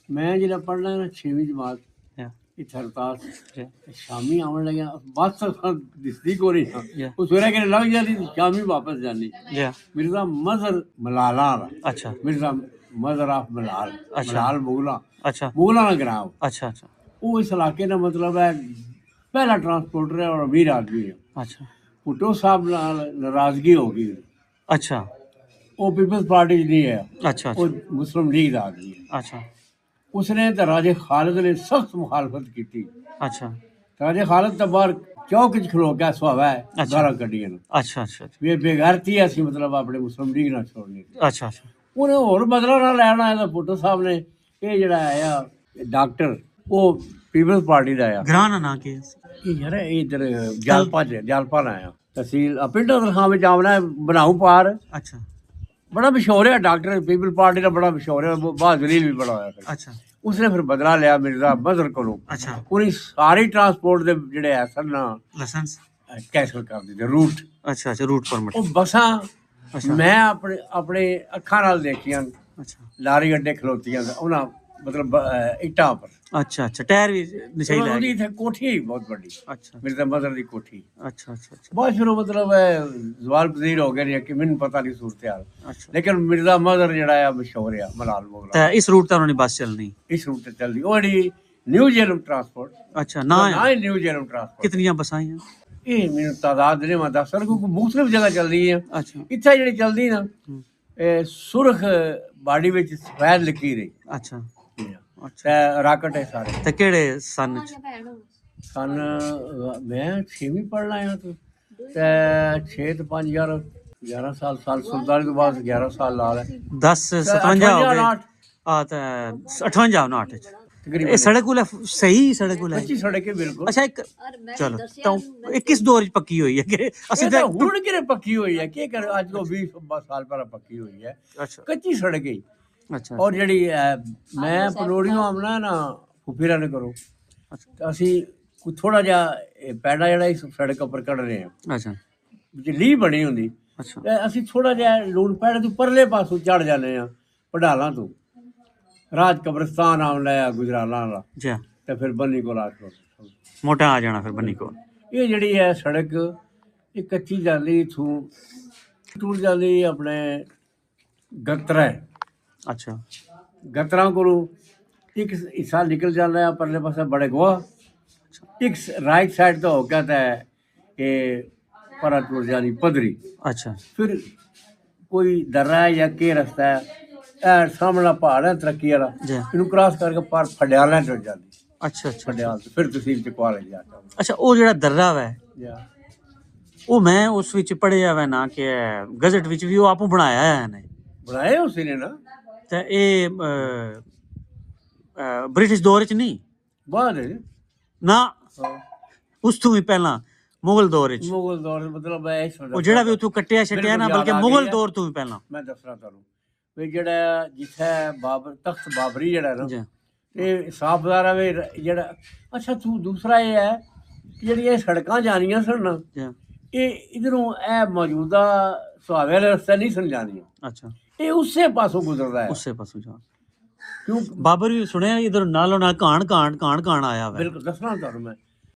मैं जिल्लै पढ़ना ना 6वीं जमात Yeah. इत्थै रतास Yeah. शामी आवन लग्या बस दिसदी कोई नहीं Yeah. वो सवेरे के लग जाती शामी वापस जानी Yeah. मिर्जा मजहर मलाला अच्छा मिर्जा मजहर ऑफ मलाल अच्छा। मलाल मुगला अच्छा मुगला ना ग्राम अच्छा अच्छा वो इस इलाके का मतलब है पहला ट्रांसपोर्टर है और अमीर आदमी है अच्छा भुट्टो साहब नाल नाराजगी हो गई अच्छा वो पीपल्स पार्टी च नहीं है अच्छा वो अच्छा मुस्लिम लीग का आदमी है अच्छा उसने तो राजे खालिद ने सख्त मुखालफत की अच्छा राजे खालिद तो बाहर चौक च खलो के सुहावा है अच्छा। गाला कड्डियां अच्छा अच्छा अच्छा वे बेगैरती है सी मतलब अपने मुस्लिम लीग ना छोड़नी अच्छा अच्छा उन्हें होर बदला ना लैना है भुट्टो साहब ने ये जड़ा आया डॉक्टर वो पीपल्स पार्टी का आया ग्रां ना के ये यार इधर जालपा आया तहसील पिंडो दरखां में आमना है बनाऊ पार अच्छा बड़ा मशहूर है डॉक्टर पीपल पार्टी का बड़ा मशहूर है वो बाद जलील भी बड़ा होया फिर। अच्छा उसने फिर बदला लिया मिर्जा बदर को अच्छा पूरी सारी ट्रांसपोर्ट दे जेड़े है सन ना लाइसेंस कैंसल कर दिते रूट अच्छा अच्छा रूट परमिट ਉਹ ਬੱਸਾਂ अच्छा ਮੈਂ ਆਪਣੇ ਅੱਖਾਂ ਨਾਲ ਦੇਖੀਆਂ अच्छा ਲਾਰੀ ਅੱਡੇ ਖਲੋਤੀਆਂ ਉਹਨਾਂ ਮਤਲਬ ਇੱਟਾਂ ਪਰ अच्छा अच्छा टायर भी नशाई लै ਉਹਦੀ गए ਇੱਥੇ ਕੋਠੀ ਹੈ ਬਹੁਤ ਵੱਡੀ अच्छा ਮੇਰੇ ਤਾਂ ਮਦਰ ਦੀ ਕੋਠੀ अच्छा अच्छा अच्छा ਬਹੁਤ ਸ਼ੁਰੂ ਮਤਲਬ ਜ਼ਵਾਲ ਪਜ਼ੀਰ ਹੋ ਗਏ ਨੇ ਕਿ ਮੈਨੂੰ ਪਤਾ ਨਹੀਂ ਸੂਰਤ ਹਾਲ अच्छा ਲੇਕਿਨ ਮਿਰਜ਼ਾ ਮਦਰ ਜਿਹੜਾ ਆ ਮਸ਼ਹੂਰ ਆ ਮਲਾਲ ਮੁਗਲਾ तो इस रूट तो उन्होंने बस चलनी ਇਸ ਰੂਟ ਤੇ ਚੱਲਦੀ ਉਹ ਜਿਹੜੀ ਨਿਊ ਜੇਲਮ ਟਰਾਂਸਪੋਰਟ अच्छा ना ਨਾ ਹੀ ਨਿਊ ਜੇਲਮ ਟਰਾਂਸਪੋਰਟ कितनी बसा हैं ਇਹ ਮੈਨੂੰ ਤਾਦਾਦ ਨਹੀਂ ਮੈਂ ਦੱਸ ਸਕਦਾ ਕੋਈ ਮੁਖਤਲਿਫ ਜਗ੍ਹਾ ਚੱਲਦੀ ਹੈ अच्छा ਇੱਥੇ ਜਿਹੜੀ ਚੱਲਦੀ ਨਾ हम्म, ਇਹ ਸੁਰਖ ਬਾਡੀ ਵਿੱਚ ਸਫੈਦ ਲਕੀਰ ਹੈ अच्छा अच्छा ਤੇ ਰਾਕਟ ਹੈ ਸਾਰੇ तो केड़े सन ਸਨ ਮੈਂ 6ਵੀਂ ਪੜ੍ਹਨਾ ਆਇਆ ਤੂੰ ਤੇ 6 ਤੇ 5 11 ਸਾਲ ਸੁਲਤਾਨੀ ਤੋਂ ਬਾਅਦ 11 ਸਾਲ ਲਾ ਲੈ 10 57 हो गए 58 आ तो 58 59 ਤਕਰੀਬਨ ਇਹ ਸੜਕ ਕੋਲ ਸਹੀ ਸੜਕ ਕੋਲ ਹੈ ਕੱਚੀ ਸੜਕ ਹੈ ਬਿਲਕੁਲ ਅੱਛਾ ਇੱਕ ਚਲੋ ਤਾਂ ਇਹ ਕਿਸ ਦੌਰ ਚ ਪੱਕੀ ਹੋਈ ਹੈ ਕਿ ਅਸੀਂ ਇਹ ਤਾਂ ਤਾਂ ਹੁਣ ਕਿਰੇ ਪੱਕੀ ਹੋਈ ਹੈ ਕੀ ਕਰ ਅੱਜ ਤੋਂ 20 ਸਾਲ ਪਹਿਲਾਂ ਪੱਕੀ ਹੋਈ ਹੈ ਅੱਛਾ ਕੱਚੀ ਸੜਕ ਹੈ ਅੱਛਾ ਔਰ ਜਿਹੜੀ ਮੈਂ ਪਲੋੜੀਓ ਆਮਣਾ ਨਾ ਫੁਫੀਰਾ ਨੇ ਕਰੋ ਅੱਛਾ ਤਾਂ ਅਸੀਂ ਥੋੜਾ ਜਿਹਾ ਪੈੜਾ ਜਿਹੜਾ ਇਸ ਸੜਕ ਉੱਪਰ ਕੱਢ ਰਹੇ ਹਾਂ ਅੱਛਾ ਵਿੱਚ ਲੀਹ ਬਣੀ ਹੁੰਦੀ ਅੱਛਾ ਤੇ ਅਸੀਂ ਥੋੜਾ ਜਿਹਾ ਲੂਣ ਪੈੜੇ ਤੋਂ ਪਰਲੇ ਪਾਸੋਂ ਚੜ ਜਾਂਦੇ ਆ ਪੜਾਲਾਂ ਤੋਂ ਰਾਜ ਕਬਰਸਤਾਨ ਆਉਂਦਾ ਆ ਗੁਜਰਾਲਾਂ ਵਾਲਾ ਜੀ ਤੇ ਫਿਰ ਬੰਨੀ ਕੋਲ ਆ ਕੇ ਮੋਟਾ ਆ ਜਾਣਾ ਫਿਰ ਬੰਨੀ ਕੋਲ ਇਹ ਜਿਹੜੀ ਹੈ ਸੜਕ ਇਹ ਕੱਚੀ ਜਾਂਦੀ ਇਥੋਂ ਟੁੱਟ ਜਾਂਦੀ ਆਪਣੇ ਗਤਰਾ ਅੱਛਾ ਗਤਰਾਂ ਕੋਲੋਂ ਇੱਕ ਹਿੱਸਾ ਨਿਕਲ ਜਾਂਦਾ ਹੈ ਪਰਲੇ ਪਾਸੇ ਬੜੇ ਗੋਆ ਇੱਕ ਰਾਈਟ ਸਾਈਡ ਤੋਂ ਹੋ ਕੇ ਤਾਂ ਇਹ ਪਰਾ ਟੁੱਟ ਜਾਂਦੀ ਪਦਰੀ ਅੱਛਾ ਫਿਰ ਕੋਈ ਦर्रा है या के रस्ता है ਇਹ ਸਾਹਮਣਾ ਪਹਾੜ ਹੈ ਤਰੱਕੀ ਵਾਲਾ ਜੀ ਇਹਨੂੰ ਕ੍ਰਾਸ ਕਰਕੇ ਪਾਰ ਫੜਿਆਲਾਂ ਚੜ ਜਾਂਦੀ ਅੱਛਾ ਅੱਛਾ ਫੜਿਆਲ ਤੋਂ ਫਿਰ ਤਹਿਸੀਲ ਚ ਕੁਆਲੇ ਜਾ ਕੇ ਅੱਛਾ ਉਹ ਜਿਹੜਾ ਦर्रा ਵੈ ਜਾ ਉਹ ਮੈਂ ਉਸ ਵਿੱਚ ਪੜਿਆ ਵੈ ਨਾ ਕਿ ਗਜ਼ਟ ਵਿੱਚ ਵੀ ਉਹ ਆਪੂ ਬਣਾਇਆ ਹੈ ਨੇ ਬਣਾਏ ਉਸੇ ਨੇ ਨਾ ਤੇ ਇਹ ਬ੍ਰਿਟਿਸ਼ ਦੌਰ ਚ ਨਹੀਂ ਬਾਅਦ ਨਾ ਉਸ ਤੋਂ ਵੀ ਪਹਿਲਾਂ ਮੁਗਲ ਦੌਰ ਵਿੱਚ ਮੁਗਲ ਦੌਰ ਮਤਲਬ ਹੈ ਉਹ ਜਿਹੜਾ ਵੀ ਉਥੋਂ ਕੱਟਿਆ ਛੱਟਿਆ ਨਾ ਬਲਕਿ ਮੁਗਲ ਦੌਰ ਤੋਂ ਵੀ ਪਹਿਲਾਂ ਮੈਂ ਦੱਸਣਾ ਤੁਹਾਨੂੰ ਵੀ ਜਿਹੜਾ ਜਿੱਥੇ ਬਾਬਰ ਤਖਤ ਬਾਬਰੀ ਜਿਹੜਾ ਨਾ ਜੀ ਇਹ ਸਾਫਦਾਰਾ ਵੀ ਜਿਹੜਾ ਅੱਛਾ ਤੂੰ ਦੂਸਰਾ ਇਹ ਹੈ ਕਿ ਜਿਹੜੀਆਂ ਇਹ ਸੜਕਾਂ ਜਾਣੀਆਂ ਸਨ ਨਾ ਜੀ ਇਹ ਇਧਰੋਂ ਇਹ ਮੌਜੂਦਾ ਸੁਹਾਵੇ ਵਾਲੇ ਰਸਤੇ ਨਹੀਂ ਸਨ ਜਾਣੀਆਂ ਅੱਛਾ ਇਹ ਉਸੇ ਪਾਸੋਂ ਗੁਜ਼ਰਦਾ ਹੈ ਉਸੇ ਪਾਸੋਂ ਜਾ ਕਿਉਂ ਬਾਬਰ ਵੀ ਸੁਣਿਆ ਇਧਰ ਨਾਲੋਂ ਨਾਲ ਕਾਣ ਆਇਆ ਵਾ ਬਿਲਕੁਲ ਦੱਸਣਾ ਤੁਹਾਨੂੰ ਮੈਂ